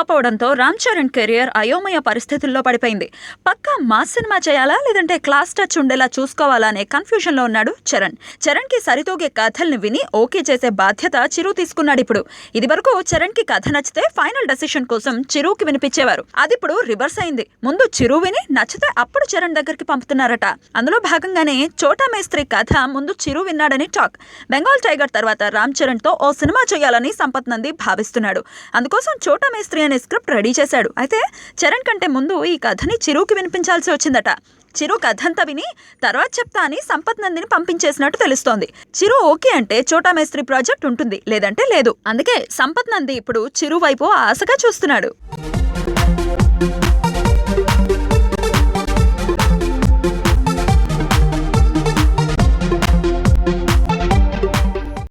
Flop అవడంతో Ram Charan career అయోమయ పరిస్థితుల్లో పడిపోయింది. పక్కా మాస్ సినిమా చేయాలా లేదంటే క్లాస్ టచ్ ఉండేలా చూసుకోవాలా అనే కన్ఫ్యూజన్ లో ఉన్నాడు చరణ్ కి సరితూగే కథల్ని విని ఓకే చేసే బాధ్యత చిరు తీసుకున్నాడు. ఇప్పుడు ఇది వరకు చరణ్ కి కథ నచ్చితే ఫైనల్ డెసిషన్ కోసం చిరుకి వినిపించేవారు. అది ఇప్పుడు రివర్స్ అయింది. ముందు చిరు విని నచ్చితే అప్పుడు చరణ్ దగ్గరికి పంపుతున్నారట. అందులో భాగంగానే చోటా మేస్త్రి కథ ముందు చిరు విన్నాడని టాక్. బెంగాల్ టైగర్ తర్వాత రామ్ చరణ్ తో ఓ సినిమా చేయాలని సంపత్ నంది భావిస్తున్నాడు. అందుకోసం చోటా మేస్త్రి అనే స్క్రిప్ట్ రెడీ చేశాడు. అయితే చరణ్ కంటే ముందు ఈ కథని చిరుకి వినిపించాల్సి వచ్చిందట. చిరు కథంతా విని తర్వాత చెప్తా అని సంపత్ నందిని పంపించేసినట్టు తెలుస్తోంది. చిరు ఓకే అంటే చోటా మేస్త్రి ప్రాజెక్ట్ ఉంటుంది, లేదంటే లేదు. అందుకే సంపత్ నంది ఇప్పుడు చిరు వైపు ఆశగా చూస్తున్నాడు.